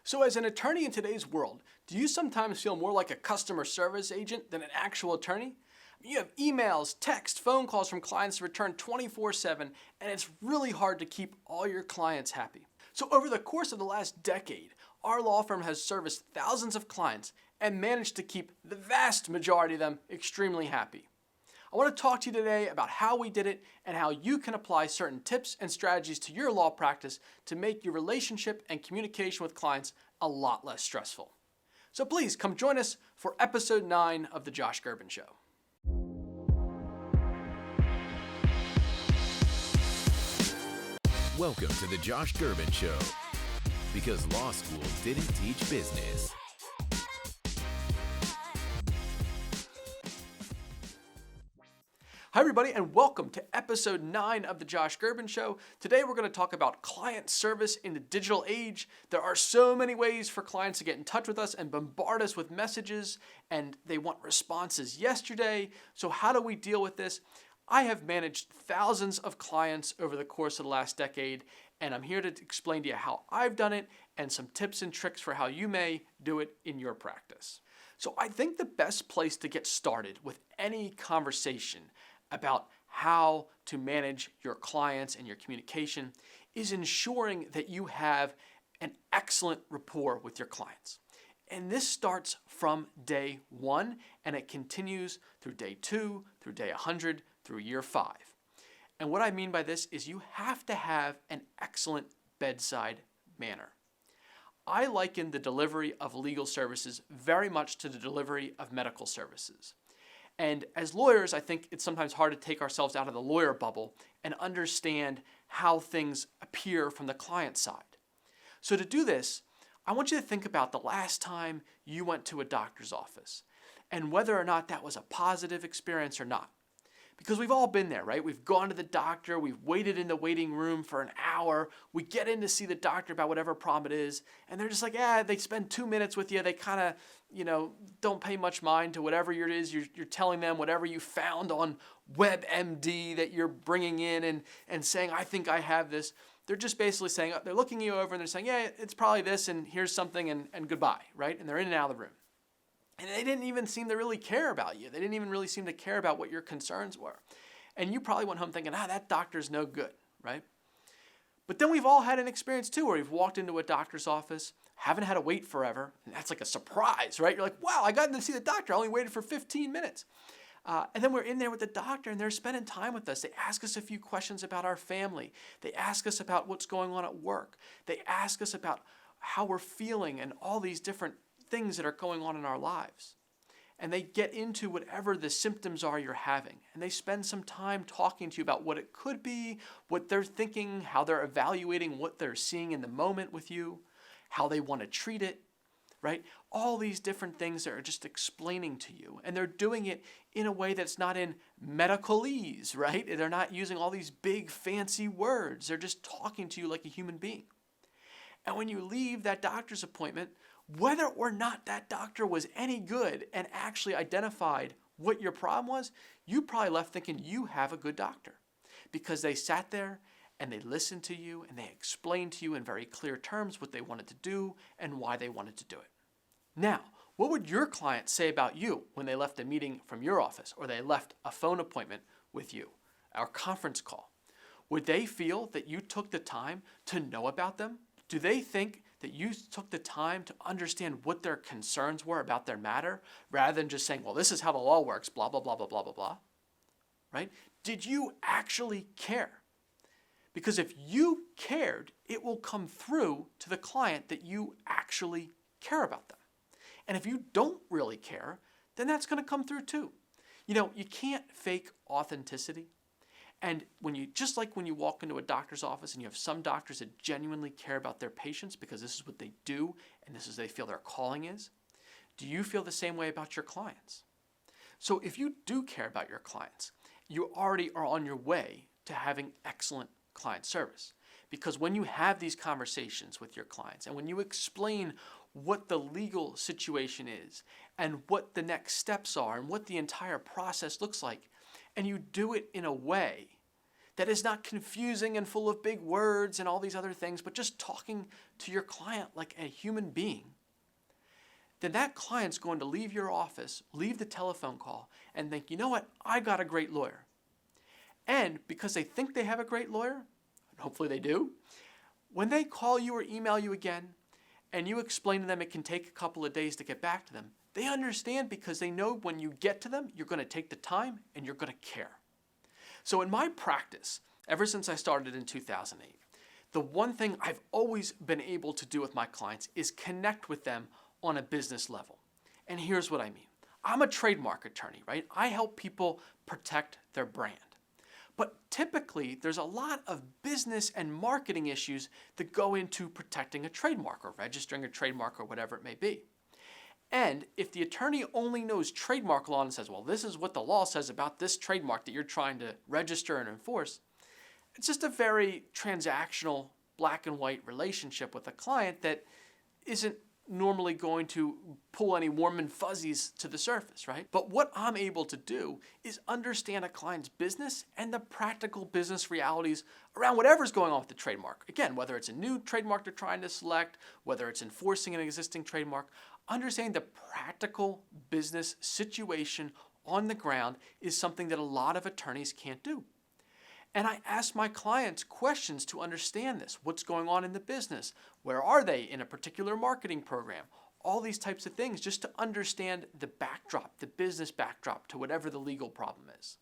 So as an attorney in today's world, do you sometimes feel more like a customer service agent than an actual attorney? You have emails, text, phone calls from clients to return 24/7, and it's really hard to keep all your clients happy. So over the course of the last decade, our law firm has serviced thousands of clients and managed to keep the vast majority of them extremely happy. I want to talk to you today about how we did it and how you can apply certain tips and strategies to your law practice to make your relationship and communication with clients a lot less stressful. So please come join us for episode 9 of The Josh Gerben Show. Welcome to The Josh Gerben Show, because law school didn't teach business. Hi everybody, and welcome to episode 9 of The Josh Gerben Show. Today we're going to talk about client service in the digital age. There are so many ways for clients to get in touch with us and bombard us with messages, and they want responses yesterday. So how do we deal with this? I have managed thousands of clients over the course of the last decade, and I'm here to explain to you how I've done it and some tips and tricks for how you may do it in your practice. So I think the best place to get started with any conversation about how to manage your clients and your communication is ensuring that you have an excellent rapport with your clients. And this starts from day 1 and it continues through day 2, through day 100, through year 5. And what I mean by this is you have to have an excellent bedside manner. I liken the delivery of legal services very much to the delivery of medical services. And as lawyers, I think it's sometimes hard to take ourselves out of the lawyer bubble and understand how things appear from the client side. So to do this, I want you to think about the last time you went to a doctor's office and whether or not that was a positive experience or not. Because we've all been there, right? We've gone to the doctor, we've waited in the waiting room for an hour, we get in to see the doctor about whatever problem it is, and they're just like, they spend 2 minutes with you, they kind of, don't pay much mind to whatever it is you're telling them, whatever you found on WebMD that you're bringing in and saying, I think I have this. They're just basically saying, they're looking you over and they're saying, it's probably this, and here's something, and goodbye, right? And they're in and out of the room. And they didn't even seem to really care about you. They didn't even really seem to care about what your concerns were. And you probably went home thinking, that doctor's no good, right? But then we've all had an experience too where we've walked into a doctor's office, haven't had to wait forever, and that's like a surprise, right? You're like, wow, I got to see the doctor. I only waited for 15 minutes. And then we're in there with the doctor and they're spending time with us. They ask us a few questions about our family. They ask us about what's going on at work. They ask us about how we're feeling and all these different things that are going on in our lives. And they get into whatever the symptoms are you're having. And they spend some time talking to you about what it could be, what they're thinking, how they're evaluating what they're seeing in the moment with you, how they want to treat it, right? All these different things that are just explaining to you. And they're doing it in a way that's not in medicalese, right? They're not using all these big fancy words. They're just talking to you like a human being. And when you leave that doctor's appointment, whether or not that doctor was any good and actually identified what your problem was, you probably left thinking you have a good doctor because they sat there and they listened to you and they explained to you in very clear terms what they wanted to do and why they wanted to do it. Now, what would your clients say about you when they left a meeting from your office or they left a phone appointment with you, our conference call? Would they feel that you took the time to know about them? Do they think that you took the time to understand what their concerns were about their matter rather than just saying, well, this is how the law works, blah, blah, blah, blah, blah, blah, blah, right? Did you actually care? Because if you cared, it will come through to the client that you actually care about them. And if you don't really care, then that's going to come through too. You can't fake authenticity. And just like when you walk into a doctor's office and you have some doctors that genuinely care about their patients because this is what they do and this is what they feel their calling is, do you feel the same way about your clients? So if you do care about your clients, you already are on your way to having excellent client service. Because when you have these conversations with your clients and when you explain what the legal situation is and what the next steps are and what the entire process looks like, and you do it in a way that is not confusing and full of big words and all these other things, but just talking to your client like a human being, then that client's going to leave your office, leave the telephone call, and think, you know what, I got a great lawyer. And because they think they have a great lawyer, and hopefully they do, when they call you or email you again, and you explain to them it can take a couple of days to get back to them, they understand because they know when you get to them, you're going to take the time and you're going to care. So in my practice, ever since I started in 2008, the one thing I've always been able to do with my clients is connect with them on a business level. And here's what I mean. I'm a trademark attorney, right? I help people protect their brand. But typically, there's a lot of business and marketing issues that go into protecting a trademark or registering a trademark or whatever it may be. And if the attorney only knows trademark law and says, well, this is what the law says about this trademark that you're trying to register and enforce, it's just a very transactional, black and white relationship with a client that isn't normally going to pull any warm and fuzzies to the surface, right? But what I'm able to do is understand a client's business and the practical business realities around whatever's going on with the trademark. Again, whether it's a new trademark they're trying to select, whether it's enforcing an existing trademark, understanding the practical business situation on the ground is something that a lot of attorneys can't do. And I ask my clients questions to understand this. What's going on in the business? Where are they in a particular marketing program? All these types of things just to understand the backdrop, the business backdrop to whatever the legal problem is.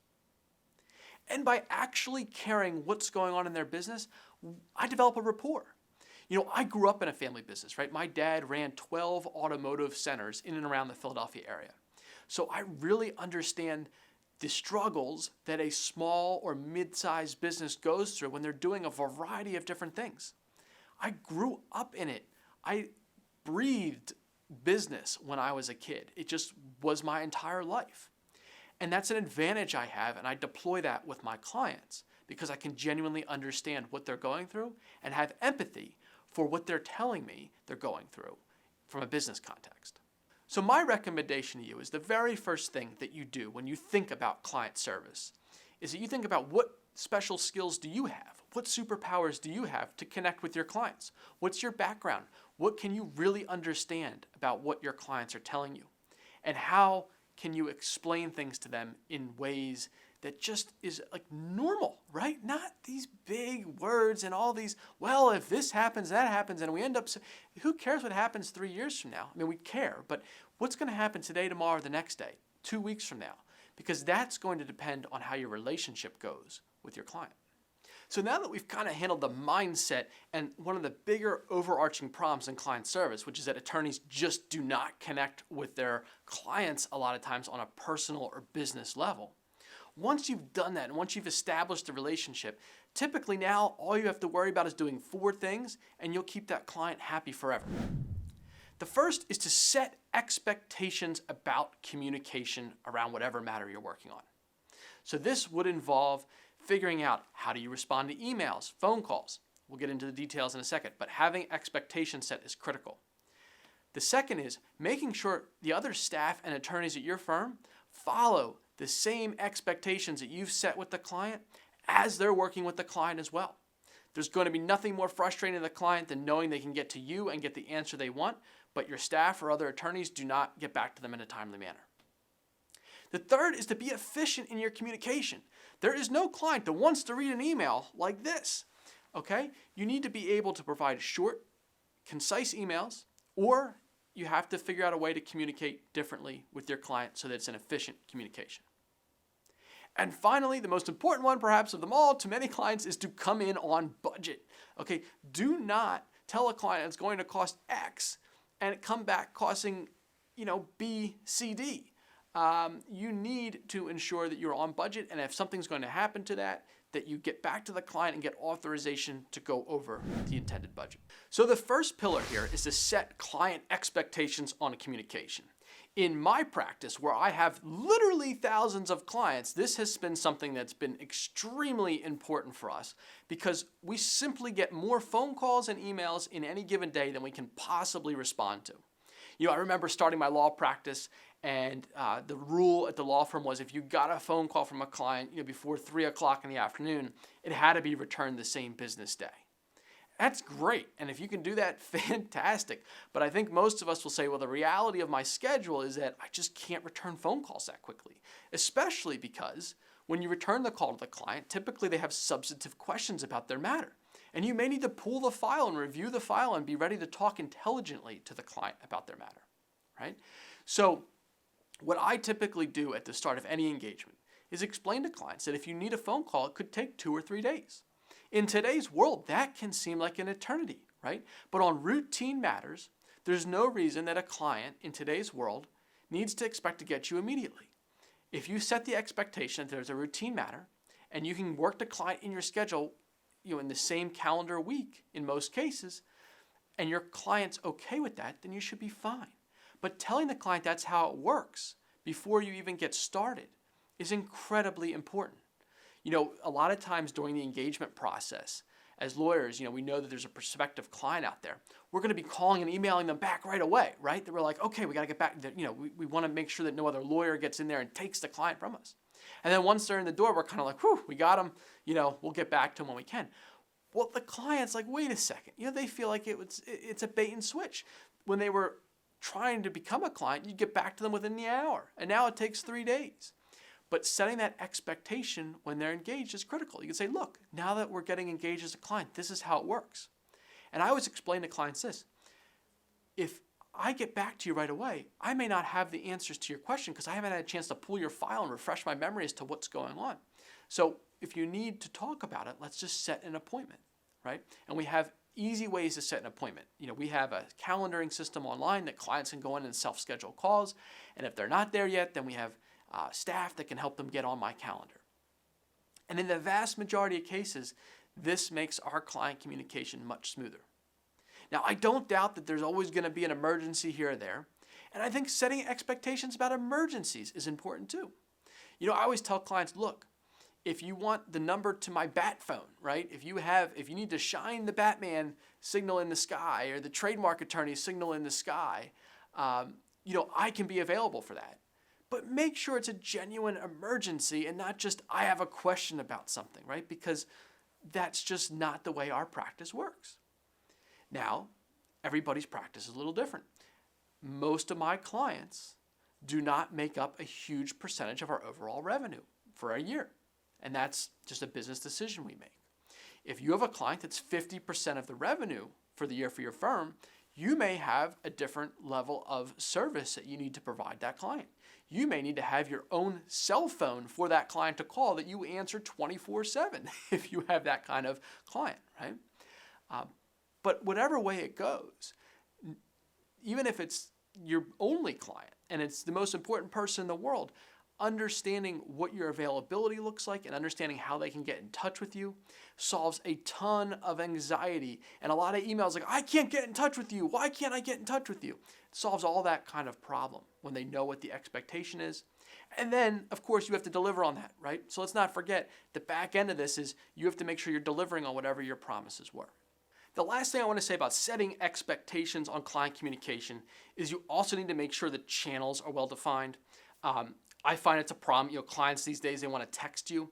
And by actually caring what's going on in their business, I develop a rapport. You know, I grew up in a family business, right? My dad ran 12 automotive centers in and around the Philadelphia area. So I really understand the struggles that a small or mid-sized business goes through when they're doing a variety of different things. I grew up in it. I breathed business when I was a kid. It just was my entire life. And that's an advantage I have, and I deploy that with my clients because I can genuinely understand what they're going through and have empathy for what they're telling me they're going through from a business context. So my recommendation to you is the very first thing that you do when you think about client service is that you think about what special skills do you have? What superpowers do you have to connect with your clients? What's your background? What can you really understand about what your clients are telling you? And how can you explain things to them in ways that just is like normal, right? Not these big words and all these, well, if this happens, that happens, and we end up, who cares what happens 3 years from now? I mean, we care, but what's going to happen today, tomorrow, the next day, 2 weeks from now? Because that's going to depend on how your relationship goes with your client. So now that we've kind of handled the mindset and one of the bigger overarching problems in client service, which is that attorneys just do not connect with their clients a lot of times on a personal or business level. Once you've done that and once you've established the relationship, typically now all you have to worry about is doing 4 things and you'll keep that client happy forever. The first is to set expectations about communication around whatever matter you're working on. So this would involve figuring out how do you respond to emails, phone calls. We'll get into the details in a second, but having expectations set is critical. The second is making sure the other staff and attorneys at your firm follow the same expectations that you've set with the client as they're working with the client as well. There's going to be nothing more frustrating to the client than knowing they can get to you and get the answer they want, but your staff or other attorneys do not get back to them in a timely manner. The third is to be efficient in your communication. There is no client that wants to read an email like this, okay? You need to be able to provide short, concise emails, or you have to figure out a way to communicate differently with your client so that it's an efficient communication. And finally, the most important one perhaps of them all to many clients is to come in on budget. Okay, do not tell a client it's going to cost X and it come back costing, B, C, D. You need to ensure that you're on budget, and if something's going to happen to that you get back to the client and get authorization to go over the intended budget. So the first pillar here is to set client expectations on communication. In my practice, where I have literally thousands of clients, this has been something that's been extremely important for us because we simply get more phone calls and emails in any given day than we can possibly respond to. I remember starting my law practice And the rule at the law firm was if you got a phone call from a client, before 3 o'clock in the afternoon, it had to be returned the same business day. That's great. And if you can do that, fantastic. But I think most of us will say, well, the reality of my schedule is that I just can't return phone calls that quickly, especially because when you return the call to the client, typically they have substantive questions about their matter. And you may need to pull the file and review the file and be ready to talk intelligently to the client about their matter, right? So what I typically do at the start of any engagement is explain to clients that if you need a phone call, it could take 2 or 3 days. In today's world, that can seem like an eternity, right? But on routine matters, there's no reason that a client in today's world needs to expect to get you immediately. If you set the expectation that there's a routine matter and you can work the client in your schedule, in the same calendar week in most cases, and your client's okay with that, then you should be fine. But telling the client that's how it works before you even get started is incredibly important. A lot of times during the engagement process, as lawyers, we know that there's a prospective client out there. We're going to be calling and emailing them back right away, right? That we're like, okay, we got to get back. We want to make sure that no other lawyer gets in there and takes the client from us. And then once they're in the door, we're kind of like, whew, we got them. We'll get back to them when we can. Well, the client's like, wait a second. They feel like it's a bait and switch. When they were trying to become a client, you'd get back to them within the hour. And now it takes 3 days. But setting that expectation when they're engaged is critical. You can say, look, now that we're getting engaged as a client, this is how it works. And I always explain to clients this. If I get back to you right away, I may not have the answers to your question because I haven't had a chance to pull your file and refresh my memory as to what's going on. So if you need to talk about it, let's just set an appointment, right? And we have easy ways to set an appointment. We have a calendaring system online that clients can go in and self-schedule calls. And if they're not there yet, then we have staff that can help them get on my calendar. And in the vast majority of cases, this makes our client communication much smoother. Now, I don't doubt that there's always going to be an emergency here or there. And I think setting expectations about emergencies is important too. I always tell clients, look, if you want the number to my bat phone, right? If you need to shine the Batman signal in the sky or the trademark attorney signal in the sky, I can be available for that. But make sure it's a genuine emergency and not just, I have a question about something, right? Because that's just not the way our practice works. Now, everybody's practice is a little different. Most of my clients do not make up a huge percentage of our overall revenue for a year. And that's just a business decision we make. If you have a client that's 50% of the revenue for the year for your firm, you may have a different level of service that you need to provide that client. You may need to have your own cell phone for that client to call that you answer 24/7 if you have that kind of client, right? But whatever way it goes, even if it's your only client and it's the most important person in the world, understanding what your availability looks like and understanding how they can get in touch with you solves a ton of anxiety and a lot of emails like, I can't get in touch with you. Why can't I get in touch with you? It solves all that kind of problem when they know what the expectation is. And then, of course, you have to deliver on that, right? So let's not forget the back end of this is you have to make sure you're delivering on whatever your promises were. The last thing I want to say about setting expectations on client communication is you also need to make sure the channels are well defined. I find it's a problem. Clients these days, they want to text you.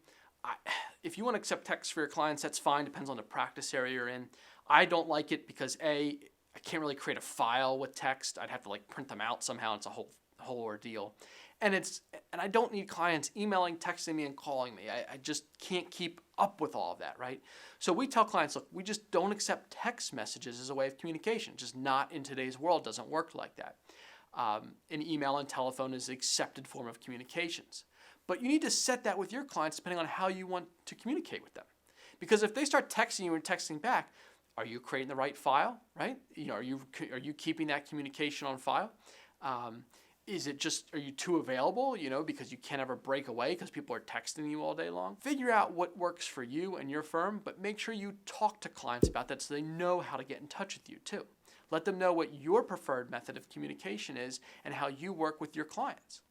If you want to accept text for your clients, that's fine. Depends on the practice area you're in. I don't like it because I can't really create a file with text. I'd have to print them out somehow. It's a whole ordeal. And I don't need clients emailing, texting me, and calling me. I just can't keep up with all of that, right? So we tell clients, look, we just don't accept text messages as a way of communication. Just not in today's world. Doesn't work like that. An email and telephone is the accepted form of communications. But you need to set that with your clients depending on how you want to communicate with them. Because if they start texting you and texting back, are you creating the right file, right? Are you keeping that communication on file? Are you too available, because you can't ever break away because people are texting you all day long? Figure out what works for you and your firm, but make sure you talk to clients about that so they know how to get in touch with you too. Let them know what your preferred method of communication is and how you work with your clients.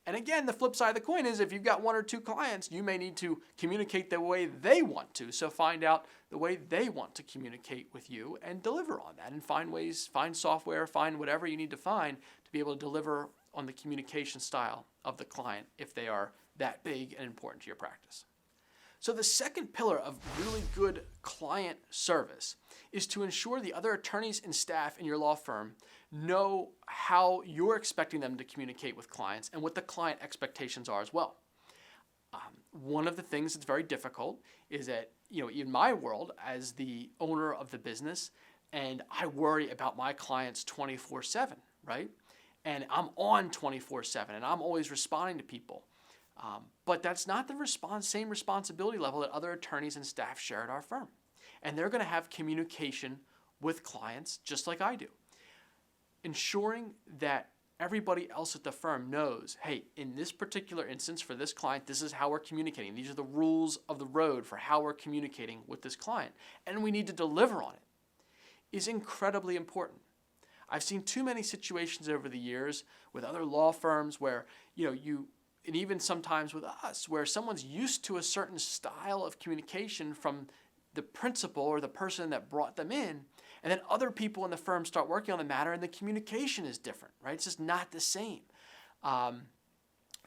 And again, the flip side of the coin is if you've got 1 or 2 clients, you may need to communicate the way they want to. So find out the way they want to communicate with you and deliver on that and find software, find whatever you need to find to be able to deliver on the communication style of the client if they are that big and important to your practice. So the second pillar of really good client service is to ensure the other attorneys and staff in your law firm know how you're expecting them to communicate with clients and what the client expectations are as well. One of the things that's very difficult is that, in my world as the owner of the business, and I worry about my clients 24/7, right? And I'm on 24/7 and I'm always responding to people. But that's not the same responsibility level that other attorneys and staff share at our firm. And they're going to have communication with clients just like I do. Ensuring that everybody else at the firm knows, hey, in this particular instance for this client, this is how we're communicating. These are the rules of the road for how we're communicating with this client. And we need to deliver on it, is incredibly important. I've seen too many situations over the years with other law firms where, and even sometimes with us, where someone's used to a certain style of communication from the principal or the person that brought them in, and then other people in the firm start working on the matter and the communication is different, right? It's just not the same.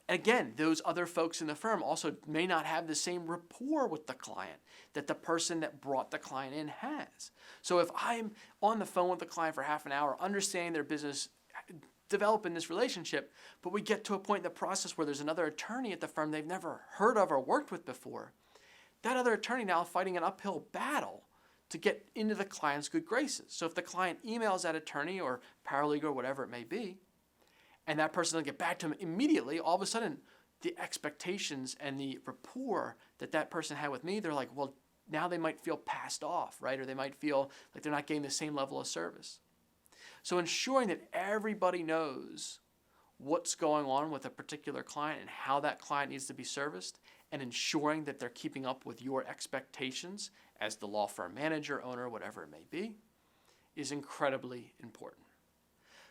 Again, those other folks in the firm also may not have the same rapport with the client that the person that brought the client in has. So if I'm on the phone with the client for half an hour, understanding their business, developing this relationship, but we get to a point in the process where there's another attorney at the firm they've never heard of or worked with before, that other attorney now fighting an uphill battle to get into the client's good graces. So if the client emails that attorney or paralegal or whatever it may be, and that person doesn't get back to him immediately, all of a sudden the expectations and the rapport that person had with me, they're like, well, now they might feel passed off, right? Or they might feel like they're not getting the same level of service. So ensuring that everybody knows what's going on with a particular client and how that client needs to be serviced, and ensuring that they're keeping up with your expectations as the law firm manager, owner, whatever it may be, is incredibly important.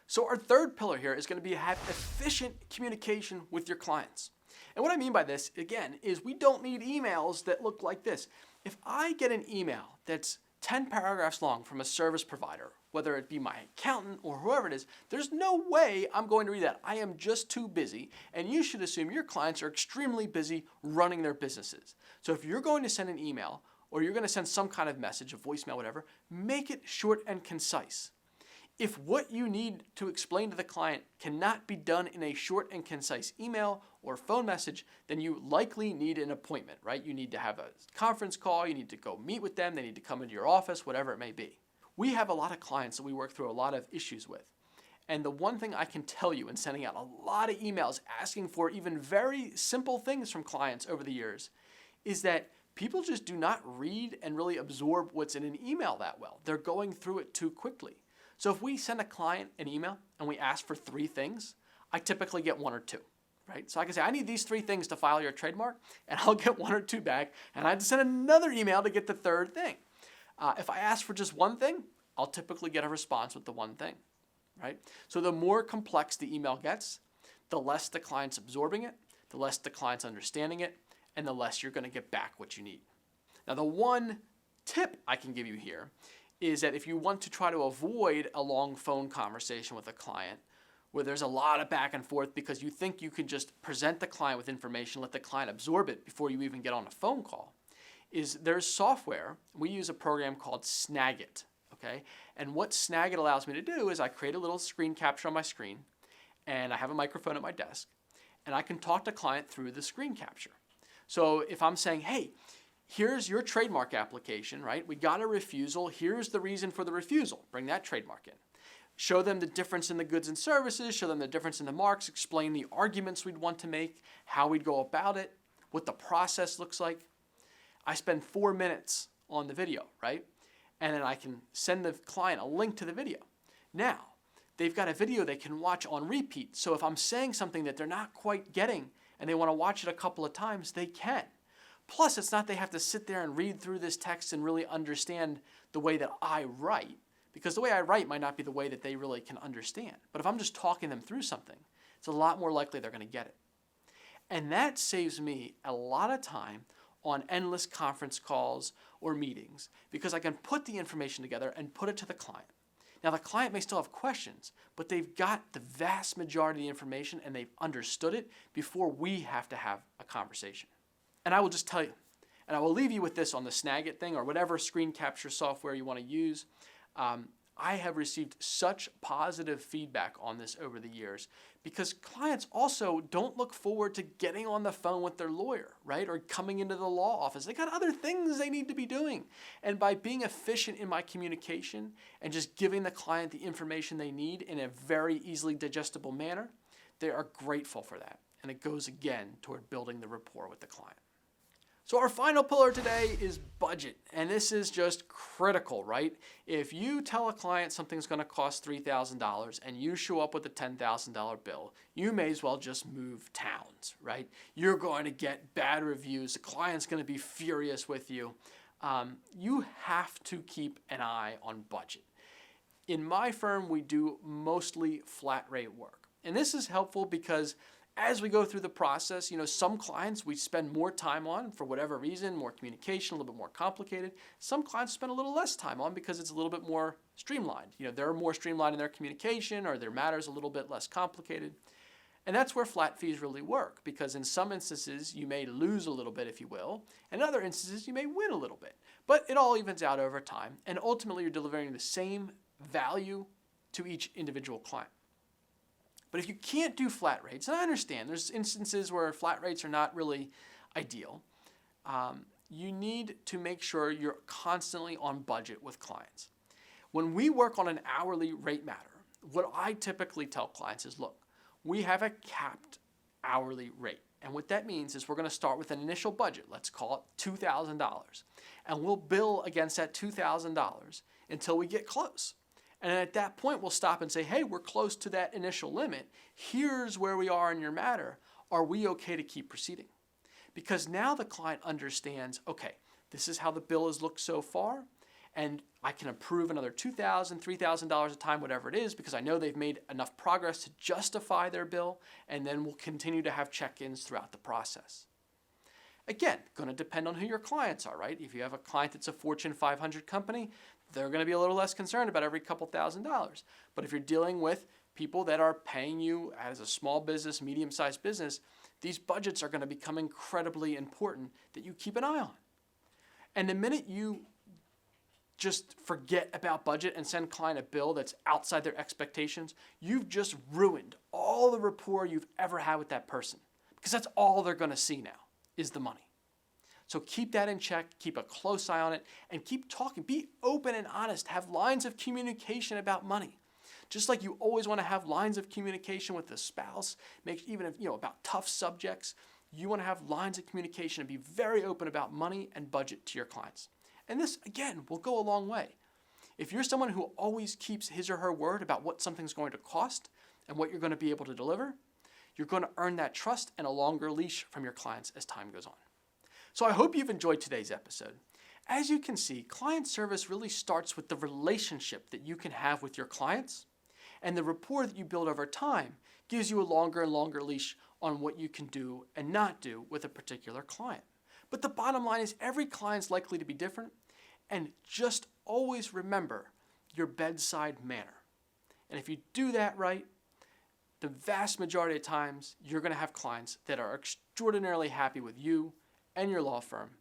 So our third pillar here is going to be have efficient communication with your clients. And what I mean by this, again, is we don't need emails that look like this. If I get an email that's 10 paragraphs long from a service provider, whether it be my accountant or whoever it is, there's no way I'm going to read that. I am just too busy, and you should assume your clients are extremely busy running their businesses. So if you're going to send an email or you're going to send some kind of message, a voicemail, whatever, make it short and concise. If what you need to explain to the client cannot be done in a short and concise email or phone message, then you likely need an appointment, right? You need to have a conference call, you need to go meet with them, they need to come into your office, whatever it may be. We have a lot of clients that we work through a lot of issues with. And the one thing I can tell you in sending out a lot of emails asking for even very simple things from clients over the years is that people just do not read and really absorb what's in an email that well. They're going through it too quickly. So if we send a client an email and we ask for 3 things, I typically get 1 or 2, right? So I can say, I need these 3 things to file your trademark, and I'll get 1 or 2 back, and I have to send another email to get the 3rd thing. If I ask for just 1 thing, I'll typically get a response with the 1 thing, right? So the more complex the email gets, the less the client's absorbing it, the less the client's understanding it, and the less you're going to get back what you need. Now, the one tip I can give you here is that if you want to try to avoid a long phone conversation with a client where there's a lot of back and forth because you think you can just present the client with information, let the client absorb it before you even get on a phone call, is there's software. We use a program called Snagit, okay? And what Snagit allows me to do is I create a little screen capture on my screen, and I have a microphone at my desk, and I can talk to client through the screen capture. So if I'm saying, hey, here's your trademark application, right? We got a refusal. Here's the reason for the refusal. Bring that trademark in. Show them the difference in the goods and services, show them the difference in the marks, explain the arguments we'd want to make, how we'd go about it, what the process looks like. I spend 4 minutes on the video, right? And then I can send the client a link to the video. Now, they've got a video they can watch on repeat. So if I'm saying something that they're not quite getting and they want to watch it a couple of times, they can. Plus, it's not they have to sit there and read through this text and really understand the way that I write, because the way I write might not be the way that they really can understand. But if I'm just talking them through something, it's a lot more likely they're going to get it. And that saves me a lot of time on endless conference calls or meetings because I can put the information together and put it to the client. Now, the client may still have questions, but they've got the vast majority of the information and they've understood it before we have to have a conversation. And I will just tell you, and I will leave you with this on the Snagit thing or whatever screen capture software you want to use. I have received such positive feedback on this over the years because clients also don't look forward to getting on the phone with their lawyer, right? Or coming into the law office. They got other things they need to be doing. And by being efficient in my communication and just giving the client the information they need in a very easily digestible manner, they are grateful for that. And it goes again toward building the rapport with the client. So our final pillar today is budget, and this is just critical, right? If you tell a client something's going to cost $3,000 and you show up with a $10,000 bill, you may as well just move towns, right? You're going to get bad reviews. The client's going to be furious with you. You have to keep an eye on budget. In my firm, we do mostly flat rate work, and this is helpful because as we go through the process, some clients we spend more time on for whatever reason, more communication, a little bit more complicated. Some clients spend a little less time on because it's a little bit more streamlined. They're more streamlined in their communication or their matters a little bit less complicated. And that's where flat fees really work because in some instances you may lose a little bit, if you will, and in other instances you may win a little bit. But it all evens out over time, and ultimately you're delivering the same value to each individual client. But if you can't do flat rates, and I understand there's instances where flat rates are not really ideal, you need to make sure you're constantly on budget with clients. When we work on an hourly rate matter, what I typically tell clients is, look, we have a capped hourly rate. And what that means is we're going to start with an initial budget, let's call it $2,000. And we'll bill against that $2,000 until we get close. And at that point, we'll stop and say, hey, we're close to that initial limit. Here's where we are in your matter. Are we okay to keep proceeding? Because now the client understands, okay, this is how the bill has looked so far, and I can approve another $2,000, $3,000 a time, whatever it is, because I know they've made enough progress to justify their bill, and then we'll continue to have check-ins throughout the process. Again, going to depend on who your clients are, right? If you have a client that's a Fortune 500 company, they're going to be a little less concerned about every couple $1,000s. But if you're dealing with people that are paying you as a small business, medium-sized business, these budgets are going to become incredibly important that you keep an eye on. And the minute you just forget about budget and send client a bill that's outside their expectations, you've just ruined all the rapport you've ever had with that person. Because that's all they're going to see now is the money. So keep that in check, keep a close eye on it, and keep talking. Be open and honest. Have lines of communication about money. Just like you always want to have lines of communication with the spouse, even if, about tough subjects, you want to have lines of communication and be very open about money and budget to your clients. And this, again, will go a long way. If you're someone who always keeps his or her word about what something's going to cost and what you're going to be able to deliver, you're going to earn that trust and a longer leash from your clients as time goes on. So I hope you've enjoyed today's episode. As you can see, client service really starts with the relationship that you can have with your clients, and the rapport that you build over time gives you a longer and longer leash on what you can do and not do with a particular client. But the bottom line is every client's likely to be different, and just always remember your bedside manner. And if you do that right, the vast majority of times you're going to have clients that are extraordinarily happy with you and your law firm,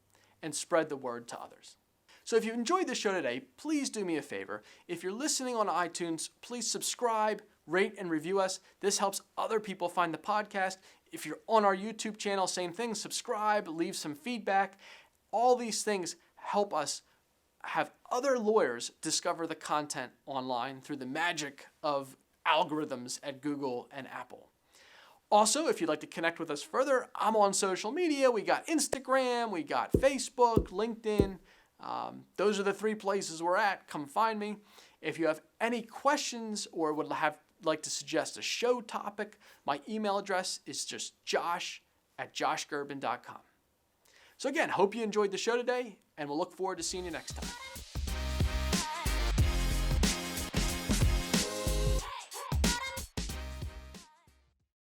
and spread the word to others. So if you enjoyed the show today, please do me a favor. If you're listening on iTunes, please subscribe, rate, and review us. This helps other people find the podcast. If you're on our YouTube channel, same thing, subscribe, leave some feedback. All these things help us have other lawyers discover the content online through the magic of algorithms at Google and Apple. Also, if you'd like to connect with us further, I'm on social media. We got Instagram, we got Facebook, LinkedIn. Those are the 3 places we're at. Come find me. If you have any questions or would like to suggest a show topic, my email address is just josh@joshgerben.com. So again, hope you enjoyed the show today, and we'll look forward to seeing you next time.